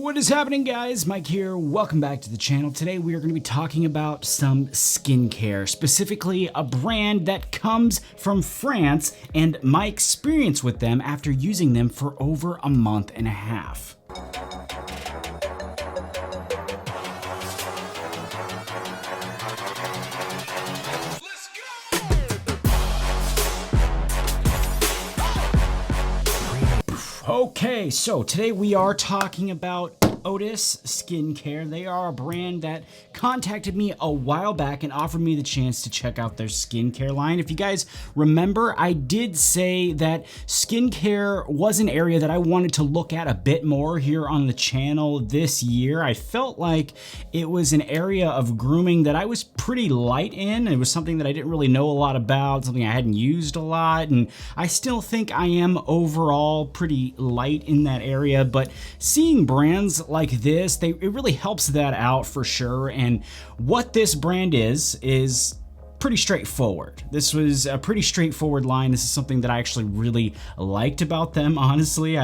What is happening, guys? Mike here. Welcome back to the channel. Today we are going to be talking about some skincare, specifically a brand that comes from France and my experience with them after using them for over a month and a half. Okay, so today we are talking about Otis Skincare. They are a brand that contacted me a while back and offered me the chance to check out their skincare line. If you guys remember, I did say that skincare was an area that I wanted to look at a bit more here on the channel this year. I felt like it was an area of grooming that I was pretty light in. It was something that I didn't really know a lot about, something I hadn't used a lot, and I still think I am overall pretty light in that area, but seeing brands like this, it really helps that out for sure. And what this brand is pretty straightforward. This was a pretty straightforward line. This is something that I actually really liked about them, honestly.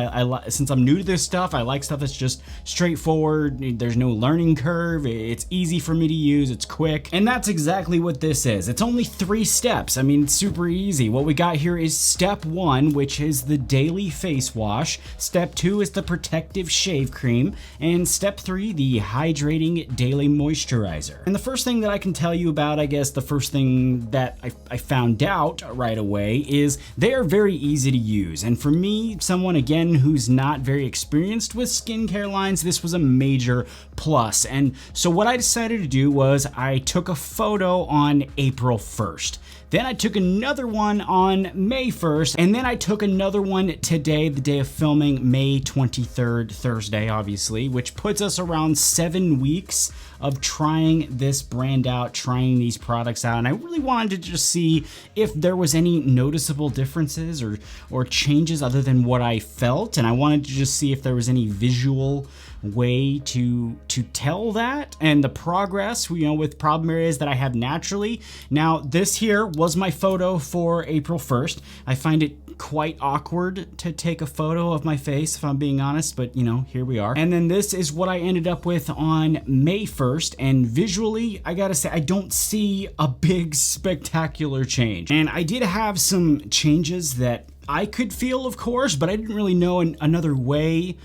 Since I'm new to this stuff, I like stuff that's just straightforward. There's no learning curve. It's easy for me to use. It's quick. And that's exactly what this is. It's only 3 steps. I mean, it's super easy. What we got here is step 1, which is the daily face wash. Step 2 is the protective shave cream. And step 3, the hydrating daily moisturizer. And the first thing that I can tell you about, I guess the first thing that I found out right away is they are very easy to use. And for me, someone again who's not very experienced with skincare lines, this was a major plus. And so what I decided to do was I took a photo on April 1st. Then I took another one on May 1st, and then I took another one today, the day of filming, May 23rd, Thursday, obviously, which puts us around 7 weeks of trying this brand out, trying these products out. And I really wanted to just see if there was any noticeable differences or changes other than what I felt. And I wanted to just see if there was any visual way to tell that and the progress, with problem areas that I have naturally. Now, this here was my photo for April 1st. I find it quite awkward to take a photo of my face, if I'm being honest, but here we are. And then this is what I ended up with on May 1st, and visually, I gotta say, I don't see a big spectacular change. And I did have some changes that I could feel, of course, but I didn't really know another way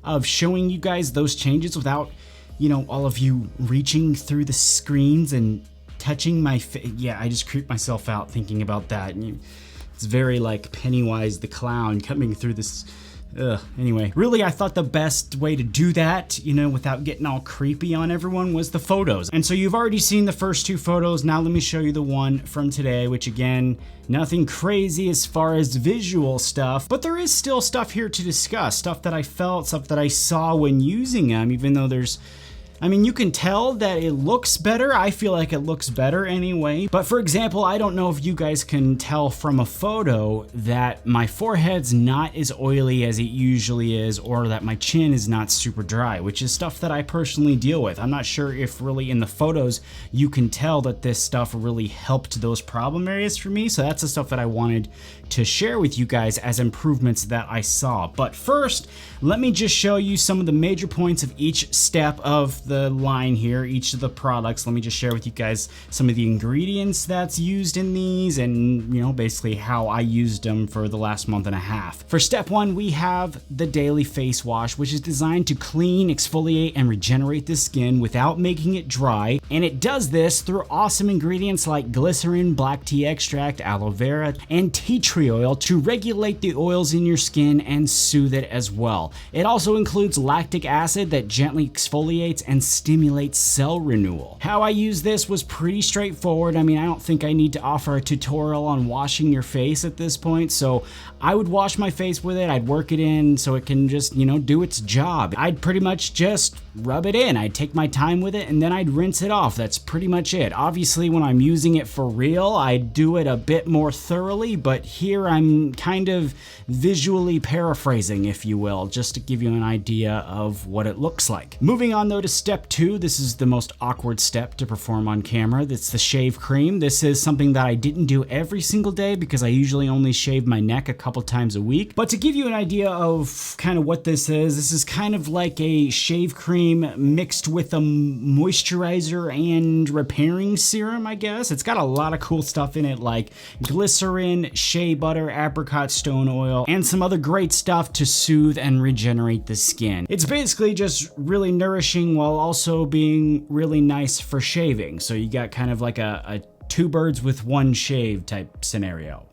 of showing you guys those changes without, all of you reaching through the screens and touching my face. Yeah, I just creeped myself out thinking about that. And it's very like Pennywise the clown coming through this. Anyway, really, I thought the best way to do that, without getting all creepy on everyone, was the photos. And so you've already seen the first 2 photos. Now let me show you the one from today, which again, nothing crazy as far as visual stuff, but there is still stuff here to discuss, stuff that I felt, stuff that I saw when using them, even though you can tell that it looks better. I feel like it looks better anyway. But for example, I don't know if you guys can tell from a photo that my forehead's not as oily as it usually is, or that my chin is not super dry, which is stuff that I personally deal with. I'm not sure if really in the photos you can tell that this stuff really helped those problem areas for me. So that's the stuff that I wanted to share with you guys as improvements that I saw. But first, let me just show you some of the major points of each step of the line here, each of the products. Let me just share with you guys some of the ingredients that's used in these and, basically how I used them for the last month and a half. For step 1, we have the daily face wash, which is designed to clean, exfoliate, and regenerate the skin without making it dry. And it does this through awesome ingredients like glycerin, black tea extract, aloe vera, and tea tree oil to regulate the oils in your skin and soothe it as well. It also includes lactic acid that gently exfoliates and stimulates cell renewal. How I use this was pretty straightforward. I don't think I need to offer a tutorial on washing your face at this point, so I would wash my face with it. I'd work it in so it can just, do its job. I'd pretty much just rub it in. I'd take my time with it and then I'd rinse it off. That's pretty much it. Obviously, when I'm using it for real, I'd do it a bit more thoroughly, but here I'm kind of visually paraphrasing, if you will, just to give you an idea of what it looks like. Moving on though to step 2. This is the most awkward step to perform on camera. That's the shave cream. This is something that I didn't do every single day because I usually only shave my neck a couple times a week. But to give you an idea of kind of what this is kind of like a shave cream mixed with a moisturizer and repairing serum, I guess. It's got a lot of cool stuff in it like glycerin, shea butter, apricot stone oil, and some other great stuff to soothe and regenerate the skin. It's basically just really nourishing while also being really nice for shaving. So you got kind of like a two birds with one shave type scenario.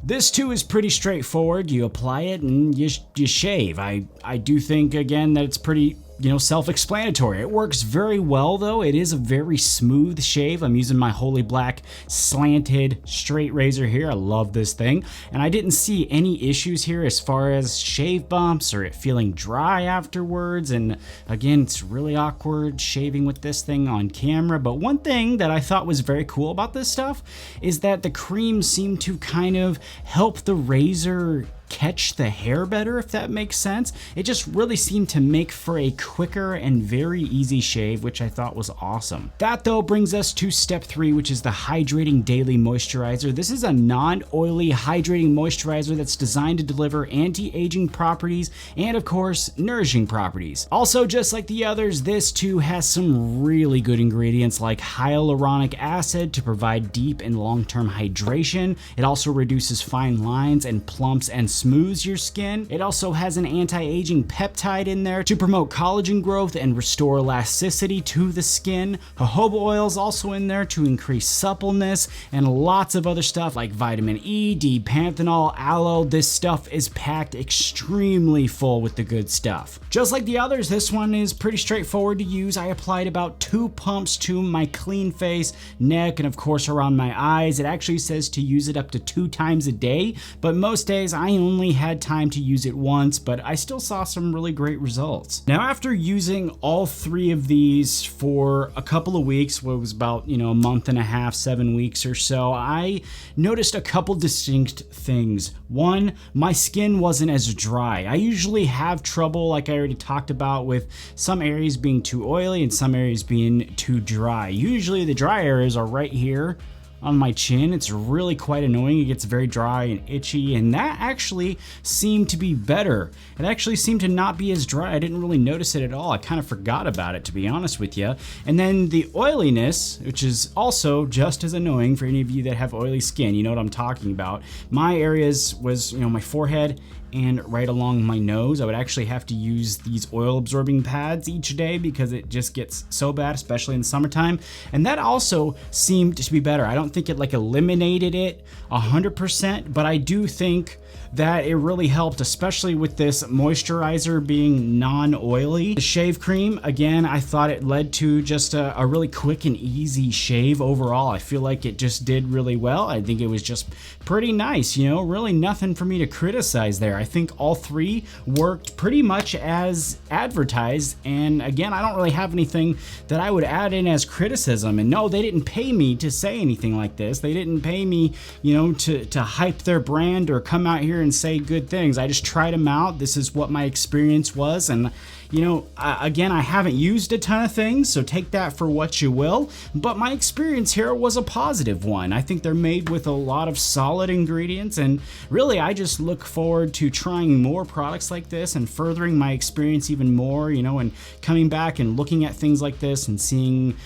This too is pretty straightforward. You apply it and you shave. I do think again that it's pretty self-explanatory. It works very well though. It is a very smooth shave. I'm using my Holy Black slanted straight razor here. I love this thing. And I didn't see any issues here as far as shave bumps or it feeling dry afterwards. And again, it's really awkward shaving with this thing on camera. But one thing that I thought was very cool about this stuff is that the cream seemed to kind of help the razor catch the hair better, if that makes sense. It just really seemed to make for a quicker and very easy shave, which I thought was awesome. That though brings us to step 3, which is the hydrating daily moisturizer. This is a non-oily hydrating moisturizer that's designed to deliver anti-aging properties and of course nourishing properties. Also, just like the others, this too has some really good ingredients like hyaluronic acid to provide deep and long-term hydration. It also reduces fine lines and plumps and smooths your skin. It also has an anti-aging peptide in there to promote collagen growth and restore elasticity to the skin. Jojoba oil is also in there to increase suppleness and lots of other stuff like vitamin E, D-panthenol, aloe. This stuff is packed extremely full with the good stuff. Just like the others, this one is pretty straightforward to use. I applied about 2 pumps to my clean face, neck, and of course around my eyes. It actually says to use it up to 2 times a day, but most days I only had time to use it once, but I still saw some really great results. Now, after using all 3 of these for a couple of weeks, what was about, a month and a half, 7 weeks or so, I noticed a couple distinct things. One, my skin wasn't as dry. I usually have trouble, like I already talked about, with some areas being too oily and some areas being too dry. Usually the dry areas are right here on my chin. It's really quite annoying. It gets very dry and itchy, and that actually seemed to be better. It actually seemed to not be as dry. I didn't really notice it at all. I kind of forgot about it, to be honest with you. And then the oiliness, which is also just as annoying for any of you that have oily skin, you know what I'm talking about. My areas was, my forehead and right along my nose. I would actually have to use these oil absorbing pads each day because it just gets so bad, especially in the summertime. And that also seemed to be better. I don't think it eliminated it 100%, but I do think that it really helped, especially with this moisturizer being non-oily. The shave cream, again, I thought it led to just a really quick and easy shave overall. I feel like it just did really well. I think it was just pretty nice, really nothing for me to criticize there. I think all 3 worked pretty much as advertised, and again, I don't really have anything that I would add in as criticism. And no, they didn't pay me to say anything like this. They didn't pay me, to hype their brand or come out here and say good things. I just tried them out. This is what my experience was, and again, I haven't used a ton of things, so take that for what you will, but my experience here was a positive one. I think they're made with a lot of solid ingredients, and really I just look forward to trying more products like this and furthering my experience even more, and coming back and looking at things like this and seeing,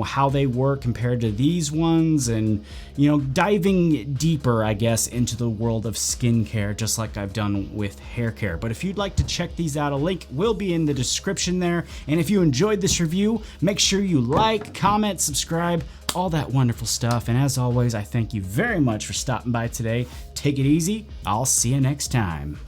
how they work compared to these ones, and, diving deeper, I guess, into the world of skincare, just like I've done with hair care. But if you'd like to check these out, a link will be in the description there. And if you enjoyed this review, make sure you like, comment, subscribe, all that wonderful stuff. And as always, I thank you very much for stopping by today. Take it easy. I'll see you next time.